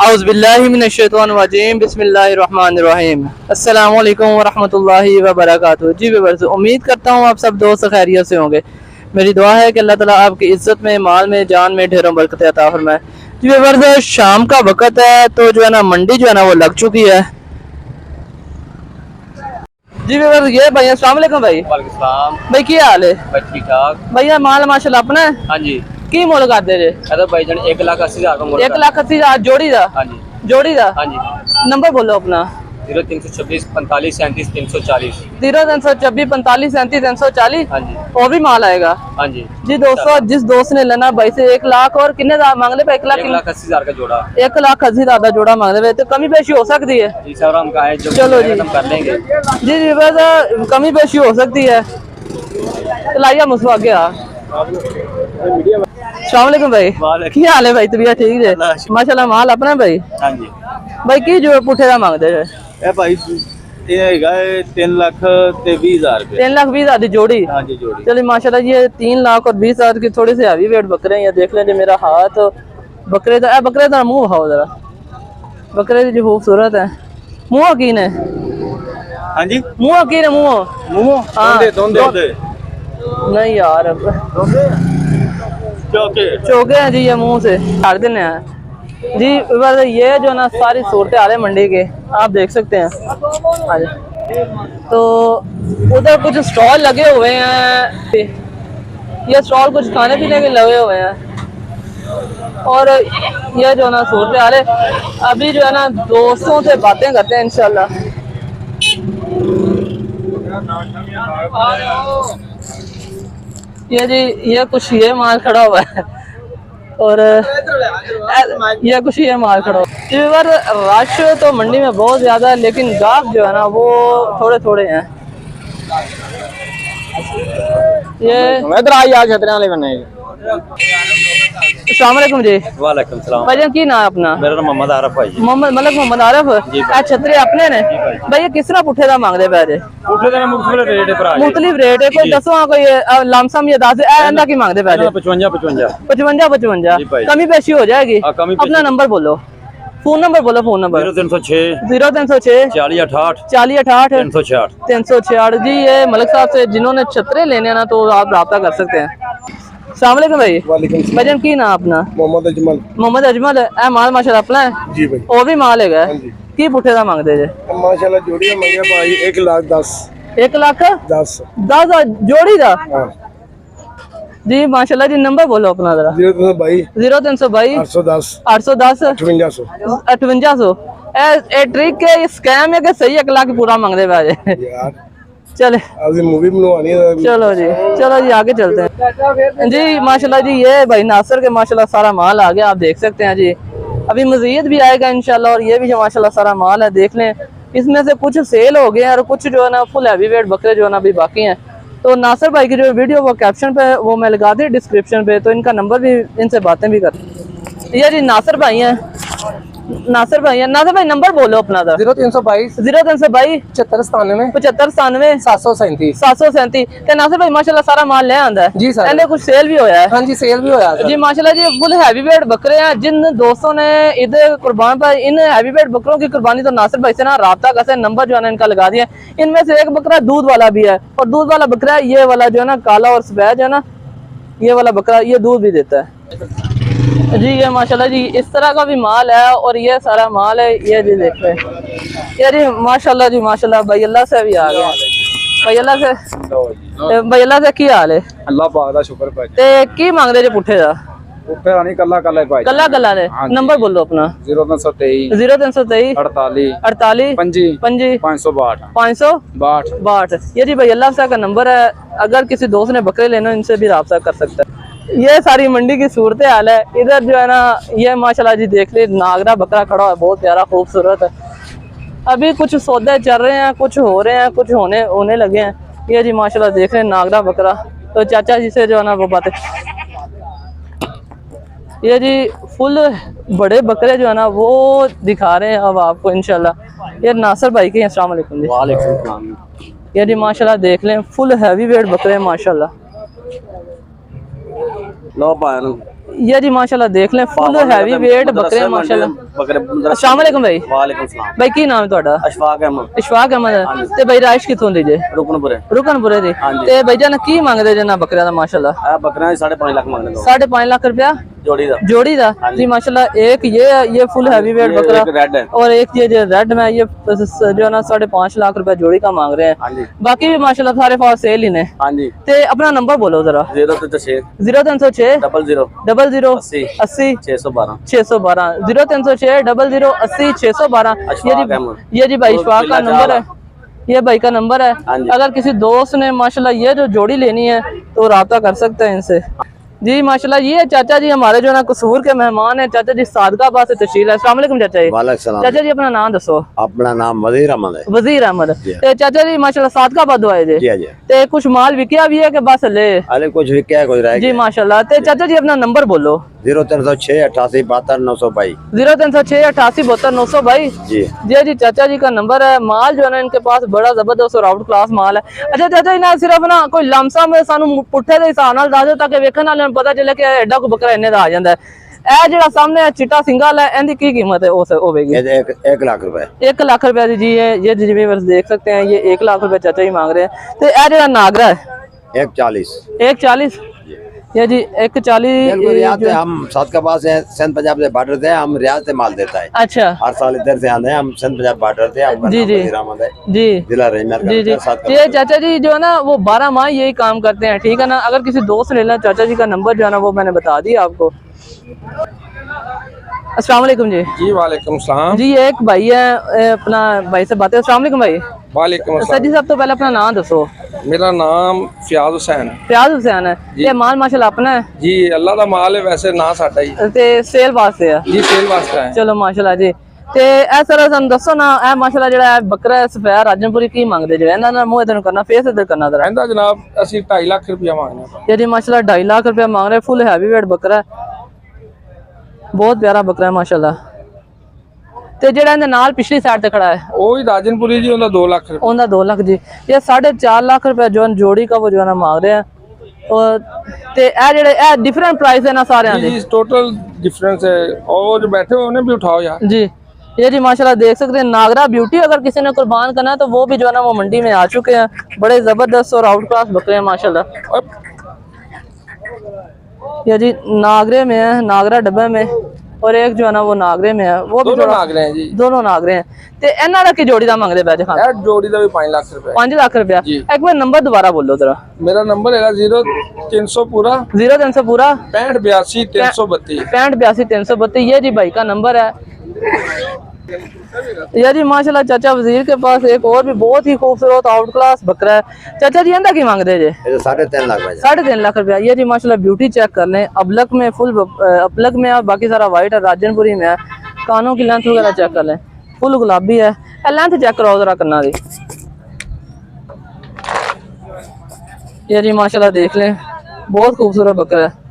औज़ुबिल्लाहिमिनश्शैतानिर्रजीम बिस्मिल्लाहिर्रहमानिर्रहीम। अस्सलामु अलैकुम वरहमतुल्लाहि वबरकातुहू। जी व्यूअर्स, उम्मीद करता हूँ आप सब दोस्त खैरियत से होंगे। मेरी दुआ है कि अल्लाह ताला आपकी इज्जत में, माल में, जान में ढेरों बरकत अता फरमाए। जी व्यूअर्स, शाम का वक्त है तो जो है ना मंडी जो है ना वो लग चुकी है। जी व्यूअर्स, ये भाई अस्सलाम वालेकुम भाई। वालेकुम सलाम भाई की हाल है? भाई ठीक ठाक। भैया माल माशाल्लाह अपना है। हाँ जी की मुल करते जे? अरे भाई जान 1,80,000 का मुल्क 1,80,000 जोड़ी दा? हाँ जी जोड़ी दा? हाँ जी। नंबर बोलो अपना। 0326 45 37 340। 0326 45 37 340। हाँ जी और भी माल आएगा। हाँ जी जी दोस्तों, जिस दोस्त ने लेना भाई से 1 लाख और कितने मांग ले? 1,80,000 का जोड़ा। 1,80,000 जोड़ा मांग ले तो कमी पेशी हो सकती है। जी सर, हम कहा है जो चलो जी, हम कर लेंगे। जी जी बस कमी पेशी हो सकती है। लाइया मुझसे आगे आ। अस्सलाम वालेकुम भाई। की हाल है भाई? तबीयत ठीक है? माशाल्लाह माल अपना भाई। हाँ जी भाई की जो पुठे का मांगते है? ए भाई ये हैगा 3,20,000 रुपए। 3,20,000 की जोड़ी। हाँ जी जोड़ी। चलिए माशाल्लाह, ये 3,20,000 की थोड़ी सी हैवी वेट बकरे हैं। ये देख लें, मेरा हाथ बकरे का बकरे का मुंह भाव जरा। बकरे की जो खूबसूरत है, मुंह हकीन है। हाँ जी मुंह हकीन है, मुंह। हाँ दोंदे नहीं यार, चौके हैं जी, ये मुंह से काट देने हैं जी। बस ये जो ना सारी सूरत हाल है मंडी के, आप देख सकते हैं। आज तो उधर कुछ स्टॉल लगे हुए हैं, ये स्टॉल कुछ खाने पीने के लगे हुए हैं। और ये जो ना सूरत हाल है, अभी जो है ना दोस्तों से बातें करते हैं इंशाल्लाह। ये जी, ये कुछ ये माल खड़ा हुआ है और ये कुछ ये माल खड़ा हुआ है। रश तो मंडी में बहुत ज्यादा है, लेकिन गाहक जो है ना वो थोड़े थोड़े हैं। ये इधर आई आ खतरे वाले बने। अस्सलाम वालेकुम जी। वालेकुम सलाम। भाईजान की नाम अपना? मेरा नाम मोहम्मद आरफ भाई। मोहम्मद मलक मोहम्मद आरफ। छतरे अपने ने भाई? किस तरह पुठे का मांगते पे जे? पुठे का मुख्तलिफ रेट है भरा। मुख्तलिफ रेट है, कोई दसो हाँ, कोई लमसम ये 10 एंदा की मांगते पे जे? 55 कमी पेशी हो जाएगी। अपना नंबर बोलो, फोन नंबर बोलो। Phone number 0306 0306 4068 4068 366। 366 जी। ये मलिक साहब से जिन्होंने छतरे लेने हैं ना, तो आप रब्ता कर सकते हैं। अस्सलाम वालेकुम भाई। भाईजान की नाम अपना? मोहम्मद अजमल। मोहम्मद अजमल। ए माल माशाल्लाह अपना है जी भाई। और भी माल है की पुठे का मांगते जे? माशाल्लाह जोड़ी है मैया भाई 1,10,000। 1,10,000 जोड़ी दा? जी माशाल्लाह जी। नंबर बोलो अपना जरा। 0322 810 810 5800। 5800। ए ट्रिक है, स्कैम है कि सही 1 लाख पूरा मांगते पे यार चले अभी मूवी बनवानी है। चलो जी, चलो जी आगे चलते हैं जी। माशाल्लाह जी, ये भाई नासिर के माशाल्लाह सारा माल आ गया, आप देख सकते हैं जी। अभी मजीद भी आएगा इंशाल्लाह। और ये भी जो माशाल्लाह सारा माल है, देख लें। इसमें से कुछ सेल हो गए और कुछ जो है ना फुल हैवी वेट बकरे जो है ना अभी बाकी हैं। तो नासिर भाई की जो वीडियो वो कैप्शन पे वो मैं लगा दी डिस्क्रिप्शन पे, तो इनका नंबर भी, इनसे बातें भी कर। ये जी नासिर भाई हैं। नासिर भाई नंबर बोलो अपना। 0322 75 7597 7597 737 737। नासिर भाई माशाल्लाह सारा माल ले आंदा है जी सर। पहले कुछ सेल भी होया है? हाँ जी सेल भी होया जी माशाल्लाह जी। फुल हैवी वेट बकरे हैं। जिन दोस्तों ने इधर कुर्बान पर इन हैवी वेट बकरों की कुर्बानी, तो नासिर भाई से ना राब्ता कैसे, नंबर जो है ना इनका लगा दिया। इनमें से एक बकरा दूध वाला भी है, और दूध वाला बकरा ये वाला जो है ना काला और सफेद है ना, ये वाला बकरा ये दूध भी देता है जी। ये माशाल्लाह जी इस तरह का भी माल है, और ये सारा माल है। ये जी देख रहे ये जी माशाल्लाह जी माशाल्लाह। भाई अल्लाह से भी आ गया। भाई अल्लाह से की हाल है? अल्लाह पाक दा शुक्र भाई। ते की मांगदे जे पुठे दा? पुठे दा नहीं कल्ला कल्ला भाई। कल्ला ने। नंबर बोलो अपना। 0323 0323 48 48 25 25 562 562। ये जी भाई अल्लाह से का नंबर है। अगर किसी दोस्त ने बकरे लेना, इनसे भी राब्ता कर सकता है। ये सारी मंडी की सूरत हाल है। इधर जो है ना ये माशाल्लाह जी देख ले, नागरा बकरा खड़ा है, बहुत प्यारा खूबसूरत है। अभी कुछ सौदे चल रहे हैं, कुछ हो रहे हैं, कुछ होने लगे हैं। ये जी माशाल्लाह देख रहे हैं नागरा बकरा। तो चाचा जी से जो है ना वो बातें, ये जी फुल बड़े बकरे जो है ना वो दिखा रहे हैं अब आपको इंशाल्लाह। ये नासिर भाई के। अस्सलाम वालेकुम जी। वालेकुम सलाम। ये जी माशाल्लाह देख लें, फुल हैवी वेट बकरे माशाल्लाह। लो पाया ये जी माशाल्लाह देख लें फुल हैवी वेट बकरे हैं माशाल्लाह। बकरे अस्सलाम वालेकुम भाई। वालेकुम सलाम भाई की नाम है ਤੁਹਾਡਾ? अशफाक अहमद इशफाक अहमद ਤੇ भाई ਰਾਇਸ਼ ਕਿੱਥੋਂ ਦੀ ਜੇ? रुकनपुर है रुकनपुरे ਦੀ। ਤੇ ਭਾਈ ਜਾਨ ਕੀ ਮੰਗਦੇ ਜੇ ਨਾ ਬੱਕਰਿਆਂ ਦਾ ਮਾਸ਼ਾल्लाह? आ बकरा 5.5 लाख मांगने दो 5.5 लाख रुपया जोड़ी दा जोड़ी दा जी माशाल्लाह। एक ये फुल हैवी वेट बकरा एक रेड है और एक ये जो रेड में ये जो है ना 5.5 लाख रुपया जोड़ी का मांग रहे हैं। हाँ जी बाकी भी माशाल्लाह सारे फास्ट सेल ही ने। हाँ जी ते अपना नंबर बोलो जरा। 0306 0306 00 00 80 80 612 612 0306 00 80 612। अशफाक अहमद। ये जी भाई इशफाक का नंबर है, ये भाई का नंबर है। हाँ जी। अगर किसी दोस्त ने माशाल्लाह ये जो जोड़ी लेनी है तो राब्ता कर सकते हैं इनसे। जी माशाल्लाह ये चाचा जी हमारे जो ना कसूर के मेहमान है, चाचा जी सादकाबाद से तशरीफ है। अस्सलाम वालेकुम चाचा जी। वालेकुम सलाम। चाचा जी अपना नाम दसो। अपना नाम वजीर अहमद है। वजीर अहमद। ते चाचा जी माशाल्लाह सादकाबाद आए जे जी जी। ते कुछ माल विकिया भी है कि बस ले? अरे कुछ विक्या है, कुछ रह जी माशाल्लाह। ते चाचा जी अपना नंबर बोलो। 0306 88 72 922 0306 88 72 922 जी जी चाचा जी का नंबर है। माल जो है ना इनके पास बड़ा जबरदस्त और आउट क्लास माल है। अच्छा चाचा जी ना सिर्फ ना कोई लमसम में सानू पुट्ठे दे हिसाब नाल दस दो ताकि वेखण वाले नूं पता चले कि एडा को बकरा इन्ने दा आ जांदा है। ए जेड़ा सामने चिट्टा सिंगल है इनकी की कीमत है उस होवेगी? ये 1 लाख रुपए 1 लाख रुपया जी ये व्यूअर्स देख सकते हैं। ये 1 लाख रुपया चाचा जी मांग रहे हैं। तो ए जेड़ा नागरा है 140 140 ये जी 140 रियाद हम सादकाबाद से सिंध पंजाब से बॉर्डर थे, हम रियाद से माल देता है। अच्छा हर साल इधर से आते हैं, हम सिंध पंजाब बॉर्डर थे। हम जी जी वजीर अहमद है जी जिला रेंजर जी जी ये चाचा जी जो है ना वो 12 माह यही काम करते हैं, ठीक है ना। अगर किसी दोस्त ने लेना, चाचा जी का नंबर जो है ना वो मैंने बता दिया आपको। अस्सलाम वालेकुम जी। जी वालेकुम सलाम। जी एक भाई है अपना भाई से बात है। अस्सलाम वालेकुम भाई। वालेकुम सर सलाम। जी सब तो पहले अपना नाम दसो। मेरा नाम फियाज हुसैन है। फियाज हुसैन है। ये माल माशाल्लाह अपना है जी, अल्लाह का माल है, वैसे ना साडा ही ते सेल वास्ते है जी, सेल वास्ते है। चलो माशाल्लाह जी। ते ए सर सन दसो ना ए माशाल्लाह जेड़ा बकरा है सफेद राजनपुरी की मांगदे जेड़ा इन्हां दा मुंह इधर करना फेस इधर करना जरा। कहंदा जनाब असि 2.5 लाख रुपया मांगने हैं। ये जी माशाल्लाह 2.5 लाख रुपया मांग रहे। फुल हैवी वेट बकरा है, बहुत प्यारा बकरा है माशाल्लाह। ते जेड़ा इहदे नाल पिछली साइड ते खड़ा है ਉਹ ਹੀ ਰਾਜਨਪੁਰੀ जी, ਉਹਦਾ 2 लाख रुपया। ओंदा 2 लाख जी। ये 4.5 लाख रुपया जो है जोड़ी का वो जो है ना मांग रहे हैं। और ते ए जेड़े ए डिफरेंट प्राइस है ना सारे जी जी टोटल डिफरेंस है। और जो बैठे हुए उन्हें भी उठाओ यार। जी। ये जी माशाल्लाह देख सकते हैं नागरा ब्यूटी। अगर किसी ने कुर्बान करना है तो वो भी जो है ना वो मंडी में आ चुके हैं। बड़े जबरदस्त और आउट क्लास बकरे हैं माशाल्लाह। और ये जी नागरे में है, नागरा डब्बे में, और एक जो है ना वो नागरे में है, वो भी दोनों थोड़ा- नाग रहे हैं जी। दोनों नागरे हैं। ते इन्हां दा की जोड़ी दा मंगदे पै जे खान? यार जोड़ी का भी 5 लाख रुपया। 5 लाख रुपया। जी। एक बार नंबर दोबारा बोलो जरा। मेरा नंबर है 0300 पूरा 0300 पूरा 65 82 332। 65 82 332। ये जी भाई का नंबर है। ये जी माशाल्लाह चाचा वजीर के पास एक और भी बहुत ही खूबसूरत आउट क्लास बकरा है। चाचा जी इंदा की मांगदे जे? 3.5 लाख भाई। 3.5 लाख रुपया। ये जी माशाल्लाह ब्यूटी चेक कर लें। अबलक में फुल अबलक में है, बाकी सारा वाइट है, राजनपुरी में है। कानों की लेंथ वगैरह चेक कर लें, फुल गुलाबी है। लेंथ चेक कराओ जरा कन्ना दी। ये जी माशाल्लाह देख लें बहुत खूबसूरत बकरा है।